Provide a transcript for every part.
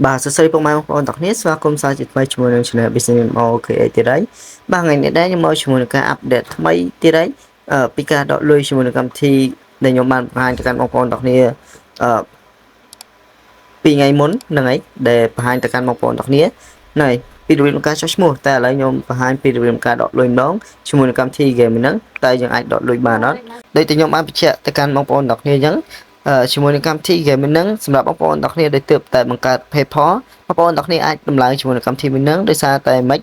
បាទសួស្តីពុកម៉ែបងប្អូនទាំងគ្នាស្វាគមន៍សាជាថ្មីជាមួយនឹង Channel Business OK ទៀតហើយបាទថ្ងៃនេះដែរខ្ញុំមកជាមួយនឹងការអាប់ដេតថ្មីទៀតហើយពីការដកលុយជាមួយនឹងកម្មវិធីដែលខ្ញុំបានបង្ហាញទៅកាន់បងប្អូនទាំងគ្នាអឺ2ថ្ងៃមុនហ្នឹងហើយដែលបង្ហាញទៅកាន់បងប្អូនទាំងគ្នាហ្នឹងហើយពីរបៀបនៃការចុះឈ្មោះតែឥឡូវខ្ញុំបង្ហាញពីរបៀបនៃការដកលុយម្ដងជាមួយនឹងកម្មវិធី game ហ្នឹងតើយើងអាចដកលុយបានអត់ដូចតែខ្ញុំបានបញ្ជាក់ទៅកាន់បងប្អូនទាំងគ្នាអញ្ចឹងជាមួយនឹងកម្មវិធី game ហ្នឹងសម្រាប់បងប្អូនទាំងគ្នាដែលទើបតែបង្កើត PayPal បងប្អូនទាំងគ្នាអាចដំឡើងជាមួយនឹងកម្មវិធីមួយហ្នឹងដោយសារតែមិន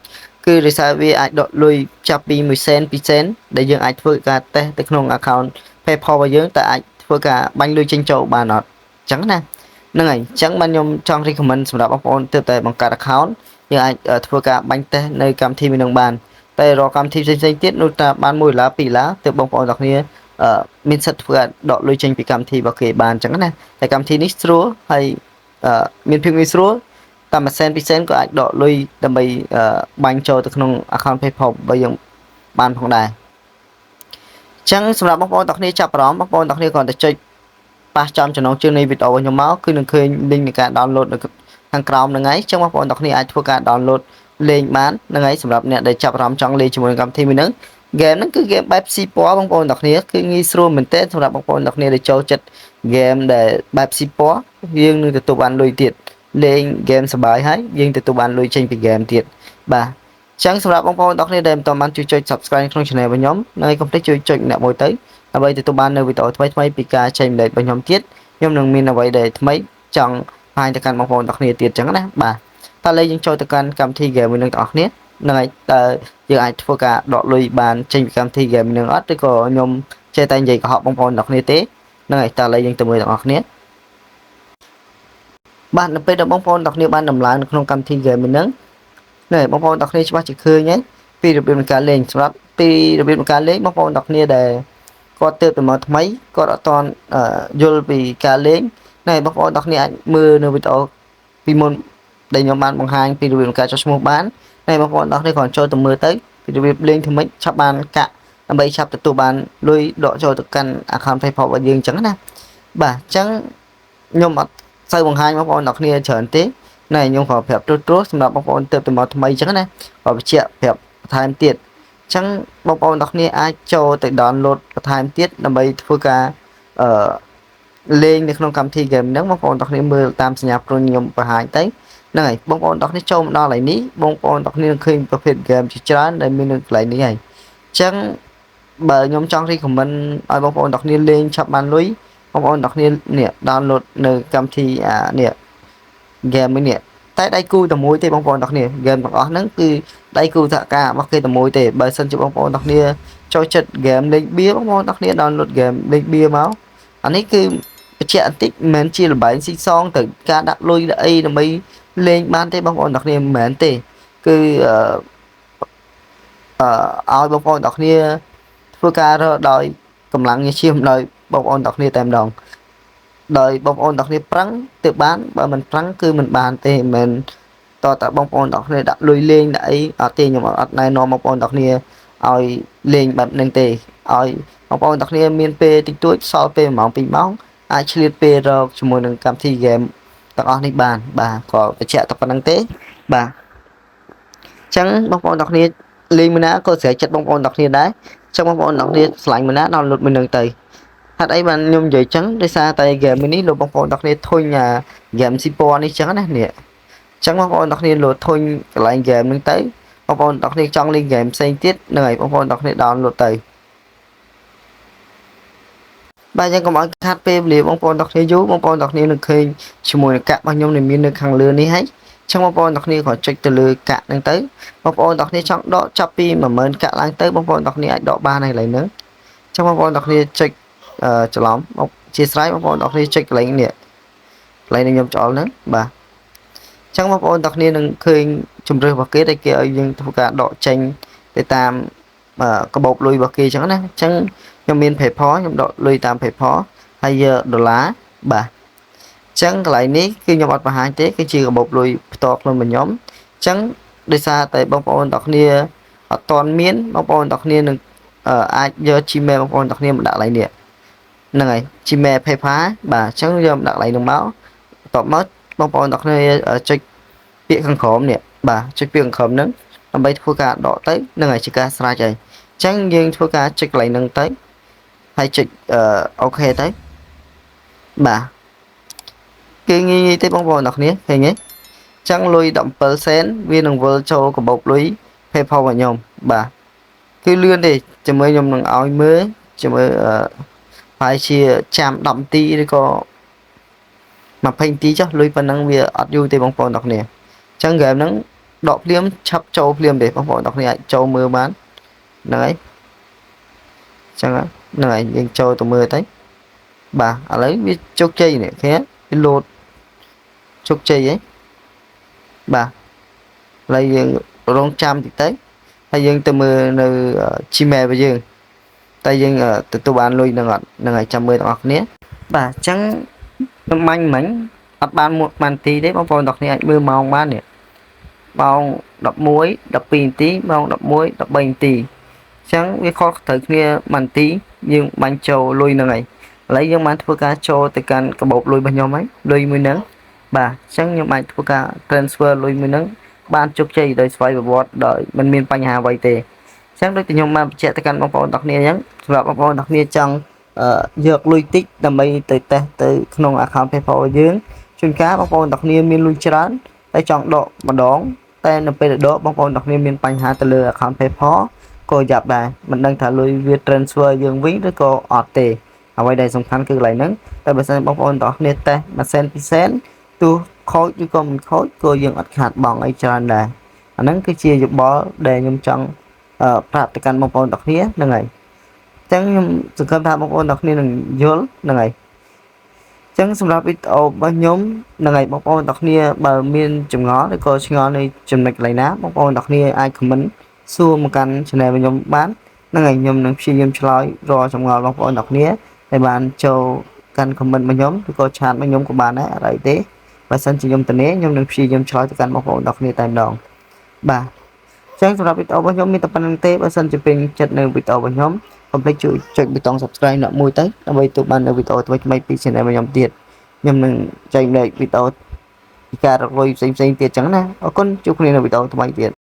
គឺដោយសារវាអាចដកលុយចាប់ពី1សេន2សេនដែលយើងអាចធ្វើការតេស្តទៅក្នុង account PayPal របស់យើងតើអាចធ្វើការបាញ់លុយចេញចូលបានអត់អញ្ចឹងណាហ្នឹងហើយអញ្ចឹងបានខ្ញុំចង់ recommend សម្រាប់បងប្អូនទើបតែបង្កើត account យើងអាចធ្វើការបាញ់តេស្តនៅកម្មវិធីមួយនឹងបានតែរកកម្មវិធីផ្សេងៗទៀតនោះថាបាន$1 $2ទើបបងប្អូនទាំងគ្នាមានសិទ្ធិធ្វើដកលុយចេញពីកម្មវិធីរបស់គេបានអញ្ចឹងណាតែកម្មវិធីនេះស្រួលហើយមានភាពងាយស្រួលតាម1សេន2សេនក៏អាចដកលុយដើម្បីបាញ់ចូលទៅក្នុង account PayPal របស់យើងបានផងដែរអញ្ចឹងសម្រាប់បងប្អូនទាំងគ្នាចាប់អារម្មណ៍បងប្អូនទាំងគ្នាគ្រាន់តែចុចប៉ះចំចំណងជើងនៃវីដេអូរបស់ខ្ញុំមកគឺនឹងឃើញ link នៃការ download នៅខាងក្រោមហ្នឹងហើយអញ្ចឹងបងប្អូនទាំងគ្នាអាចធ្វើការ download លេងបានហ្នឹងហើយសម្រាប់អ្នកដែលចាប់អារម្មណ៍ចង់លេងជាមួយនឹងកម្មវិធីមួយហ្នឹងហ្គេមហ្នឹងគឺហ្គេមបែបស៊ីពណ៌បងប្អូនទាំងគ្នាគឺងាយស្រួលមែនទែនសម្រាប់បងប្អូនទាំងគ្នាដែលចូលចិត្តហ្គេមដែលបែបស៊ីពណ៌យើងនឹងទទួលបានលុយទៀតលេងហ្គេមសប្បាយហើយយើងទទួលបានលុយចេញពីហ្គេមទៀតបាទអញ្ចឹងសម្រាប់បងប្អូនទាំងគ្នាដែលមិនទាន់បានជួយចុច Subscribe ក្នុង Channel របស់ខ្ញុំហើយកុំភ្លេចជួយចុចម្នាក់មួយទៅដើម្បីទទួលបាននៅវីដេអូថ្មីៗពីការចែកម្លែករបស់ខ្ញុំទៀតខ្ញុំនឹងមានអ្វីដែលថ្មីចង់បង្ហាញទៅកាន់បងប្អូនទាំងគ្នាទៀតអញ្ចឹងណាបាទតើឥឡូវយើងចូលទៅកាន់កម្មវិធី game មួយនឹងទាំងអស់គ្នាហ្នឹងហើយតើយើងអាចធ្វើការដកលុយបានចេញពីកម្មវិធី game នឹងអត់ឬក៏ខ្ញុំចេះតែនិយាយកុហកបងប្អូនទាំងគ្នាទេហ្នឹងហើយតើឥឡូវយើងទៅមើលទាំងអស់គ្នាបាទនៅពេលដែលបងប្អូនទាំងគ្នាបានដំឡើងនៅក្នុងកម្មវិធី game ហ្នឹងនេះបងប្អូនទាំងគ្នាច្បាស់ជាឃើញហើយពីរបៀបនៃការលេងសម្រាប់ពីរបៀបនៃការលេងបងប្អូនទាំងគ្នាដែលគាត់ទើបតែមកថ្មីគាត់អត់ទាន់យល់ពីការលេងណែបងប្អូនទាំងគ្នាអាចមើលនៅវីដេអូពីមុនដែលខ្ញុំបានបង្ហាញពីរបៀបនៃការចុះឈ្មោះបានណែបងប្អូនទាំងគ្នាគ្រាន់ចូលទៅមើលទៅពីរបៀបលេងធ្វើម៉េចឆាប់បានកាក់ដើម្បីឆាប់ទទួលបានលុយដកចូលទៅកាន់ account PayPal របស់យើងអញ្ចឹងណាបាទអញ្ចឹងខ្ញុំអត់សូវបង្ហាញបងប្អូនទាំងគ្នាច្រើនទេណែខ្ញុំក៏ប្រាប់ទូទៅសម្រាប់បងប្អូនទើបតែមកថ្មីអញ្ចឹងណាក៏បញ្ជាក់ប្រាប់បន្ថែមទៀតអញ្ចឹងបងប្អូនទាំងគ្នាអាចចូលទៅ download បន្ថែមទៀតដើម្បីធ្វើការលេងនៅក្នុងកម្មវិធី game ហ្នឹងបងប្អូនទាំងគ្នាមើលតាមសញ្ញាព្រុញខ្ញុំបង្ហាញទៅហ្នឹងហើយបងប្អូនទាំងគ្នាចូលមកដល់ហើយនេះបងប្អូនទាំងគ្នានឹងឃើញប្រភេទ game ជាច្រើនដែលមាននៅកន្លែងនេះហើយអញ្ចឹងបើខ្ញុំចង់ recommend ឲ្យបងប្អូនទាំងគ្នាលេងឆាប់បានលុយបងប្អូនទាំងគ្នានេះ download នៅកម្មវិធីនេះ game នេះតែដៃគូតែមួយទេបងប្អូនទាំងគ្នា game ទាំងអស់ហ្នឹងគឺដៃគូសហការរបស់គេតែមួយទេបើសិនជាបងប្អូនទាំងគ្នាចូលចិត្ត game លេងបៀបងប្អូនទាំងគ្នា download game លេងបៀមកអានេះគឺបញ្ជាក់បន្តិចមិនមែនជាលបែងស៊ីសងទៅការដាក់លុយដាក់អីដើម្បីលេងបានទេបងប្អូនទាំងគ្នាមិនមែនទេគឺឲ្យបងប្អូនទាំងគ្នាធ្វើការរកដោយកម្លាំងញើសឈាមដោយបងប្អូនទាំងគ្នាតែម្ដងដោយបងប្អូនទាំងគ្នាប្រឹងទើបបានបើមិនប្រឹងគឺមិនបានទេមិនមែនតើតើបងប្អូនទាំងគ្នាដាក់លុយលេងដាក់អីអត់ទេខ្ញុំអត់ណែនាំបងប្អូនទាំងគ្នាឲ្យលេងបែបហ្នឹងទេឲ្យបងប្អូនទាំងគ្នាមានពេលតិចតួចសល់ពេល1ម៉ោង2ម៉ោងអាចឆ្លៀតពេលរកជាមួយនឹងកម្មវិធី game ទាំងអស់នេះបានបាទក៏បញ្ជាក់តែប៉ុណ្្នឹងទេបាទអញ្ចឹងបងប្អូនទាំងគ្នាលេងមួយណាក៏ស្រេចចិត្តបងប្អូនទាំងគ្នាដែរអញ្ចឹងបងប្អូនទាំងគ្នាឆ្លាញ់មួយណា download មួយនឹងទៅហេតុអីបានខ្ញុំនិយាយអញ្ចឹងដោយសារតែ game នេះលោកបងប្អូនទាំងគ្នាធុញgame ស៊ីពណ៌នេះអញ្ចឹងណានេះអញ្ចឹងបងប្អូនទាំងគ្នាលោតធុញកន្លែង game ហ្នឹងទៅបងប្អូនទាំងគ្នាចង់លេង game ផ្សេងទៀតហ្នឹងហើយបងប្អូនទាំងគ្នា download ទៅបាទយើងកុំឲ្យខាត់ពេលវេលាបងប្អូនទាំងគ្នាយូរបងប្អូនទាំងគ្នានឹងឃើញជាមួយនឹងកាក់របស់ខ្ញុំដែលមាននៅខាងលើនេះហើយអញ្ចឹងបងប្អូនទាំងគ្នាគ្រាន់ចុចទៅលើកាក់ហ្នឹងទៅបងប្អូនទាំងគ្នាចង់ដកចាប់ពី10000កាក់ឡើងទៅបងប្អូនទាំងគ្នាអាចដកបានហើយកន្លែងហ្នឹងអញ្ចឹងបងប្អូនទាំងគ្នាចុចច្រឡំជាស្រ័យបងប្អូនទាំងគ្នាចុចកន្លែងនេះកន្លែងខ្ញុំច្អល់ហ្នឹងបាទអញ្ចឹងបងប្អូនទាំងគ្នានឹងឃើញជំរឿសរបស់គេដែលគេឲ្យយើងធ្វើការដកចេញទៅតាមកាបូបលុយរបស់គេអញ្ចឹងណាអញ្ចឹងខ្ញុំមាន PayPal ខ្ញុំដកលុយតាម PayPal ហើយដុល្លារបាទអញ្ចឹងកន្លែងនេះគឺខ្ញុំអត់បង្ហាញទេគឺជាកាបូបលុយផ្ទាល់ខ្លួនរបស់ខ្ញុំអញ្ចឹងដោយសារតែបងប្អូនទាំងគ្នាអត់ទាន់មានបងប្អូនទាំងគ្នានឹងអាចយក Gmail បងប្អូនទាំងគ្នាមកដាក់កន្លែងនេះហ្នឹងហើយ Gmail PayPal បាទអញ្ចឹងយកមកដាក់កន្លែងនោះមកបន្ទាប់មក បងប្អូនទាំងគ្នាចុចពាក្យខាងក្រោមនេះបាទចុចពាក្យខាងក្រោមហ្នឹងដើម្បីធ្វើការដកទៅនឹងឲ្យជាការស្រេចហើយអញ្ចឹងយើងធ្វើការចុចកន្លែងហ្នឹងទៅហើយចុចអូខេទៅបាទគេងាយទេបងប្អូនទាំងគ្នាឃើញទេចឹងលុយ17សេនវានឹងវិលចូលកាបូបលុយ PayPal របស់ខ្ញុំបាទគឺលឿនទេជាមួយខ្ញុំនឹងឲ្យមើលជាមួយហើយជាចាំ10នាទីឬក៏20នាទីចុះលុយប៉ុណ្ណឹងវាអត់យូរទេបងប្អូនទាំងគ្នាចឹងហ្គេមហ្នឹងដកភ្លាមឆាប់ចូលភ្លាមទេបងប្អូនទាំងគ្នាអាចចូលមើលបានហ្នឹងហើយចឹងហ្នឹងហើយយើងចូលទៅមើលទៅបាទឥឡូវវាជោគជ័យនេះឃើញវាលោតជោគជ័យហ៎បាទឥឡូវយើងរងចាំតិចទៅហើយយើងទៅមើលនៅ Gmail របស់យើងតែយើងទទួលបានលុយនឹងអត់ហ្នឹងហើយចាំមើលទាំងអស់គ្នាបាទអញ្ចឹងខ្ញុំបាញ់មិញអត់បានមួយបានទីទេបងប្អូនទាំងគ្នាអាចមើលម៉ោងបាននេះម៉ោង11 12នាទីម៉ោង11 13នាទីអញ្ចឹងវាខុសត្រូវគ្នាមួយនាទីយើងបាញ់ចូលលុយហ្នឹងហើយឥឡូវយើងបានធ្វើការចូលទៅកាន់កាបូបលុយរបស់ខ្ញុំហើយលុយមួយហ្នឹងបាទអញ្ចឹងខ្ញុំអាចធ្វើការ transfer លុយមួយហ្នឹងបានជោគជ័យដោយស្វ័យប្រវត្តិដោយមិនមានបញ្ហាអ្វីទេអញ្ចឹងដូចតែខ្ញុំបានបញ្ជាក់ទៅកាន់បងប្អូនទាំងគ្នាអញ្ចឹងសម្រាប់បងប្អូនទាំងគ្នាចង់យកលុយតិចដើម្បីទៅតេស្តទៅក្នុង account PayPal យើងជួនកាលបងប្អូនទាំងគ្នាមានលុយច្រើនតែចង់ដកម្ដងតែនៅពេលដកបងប្អូនទាំងគ្នាមានបញ្ហាទៅលើ account PayPal ក៏យ៉ាប់ដែរមិនដឹងថាលុយវា transfer យើងវិញឬក៏អត់ទេអ្វីដែលសំខាន់គឺកន្លែងហ្នឹងតែបើសិនបងប្អូនទាំងគ្នាតេស្ត1សេន2សេនទោះខូចឬក៏មិនខូចក៏យើងអត់ខាតបង់អីច្រើនដែរអាហ្នឹងគឺជាយោបល់ដែលខ្ញុំចង់ប្រាប់ទៅកាន់បងប្អូនទាំងគ្នាហ្នឹងហើយអញ្ចឹងខ្ញុំសង្ឃឹមថាបងប្អូនទាំងគ្នានឹងយល់ហ្នឹងហើយអញ្ចឹងសម្រាប់វីដេអូរបស់ខ្ញុំហ្នឹងហើយបងប្អូនទាំងគ្នាបើមានចម្ងល់ឬក៏ឆ្ងល់នៃចំណុចកន្លែងណាបងប្អូនទាំងគ្នាអាច comment សួរមកកាន់ channel របស់ខ្ញុំបានហ្នឹងហើយខ្ញុំនឹងព្យាយាមឆ្លើយរាល់ចម្ងល់បងប្អូនទាំងគ្នាដែលបានចូលកាន់ comment របស់ខ្ញុំឬក៏ឆាតរបស់ខ្ញុំក៏បានដែរអត់អីទេបើសិនជាខ្ញុំទៅនេះខ្ញុំនឹងព្យាយាមឆ្លើយទៅកាន់បងប្អូនទាំងគ្នាតែម្ដងបាទចឹងសម្រាប់វីដេអូរបស់ខ្ញុំមានតែប៉ុណ្្នឹងទេបើសិនជាពេញចិត្តនៅវីដេអូរបស់ខ្ញុំកុំភ្លេចចុចប៊ូតុង Subscribe ដាក់មួយទៅដើម្បីទទួលបាននៅវីដេអូថ្មីៗពី Channel របស់ខ្ញុំទៀតខ្ញុំនឹងចែករំលែកវីដេអូពីការរកលុយផ្សេងៗទៀតចឹងណាអរគុណជួបគ្នានៅវីដេអូថ្មីទៀត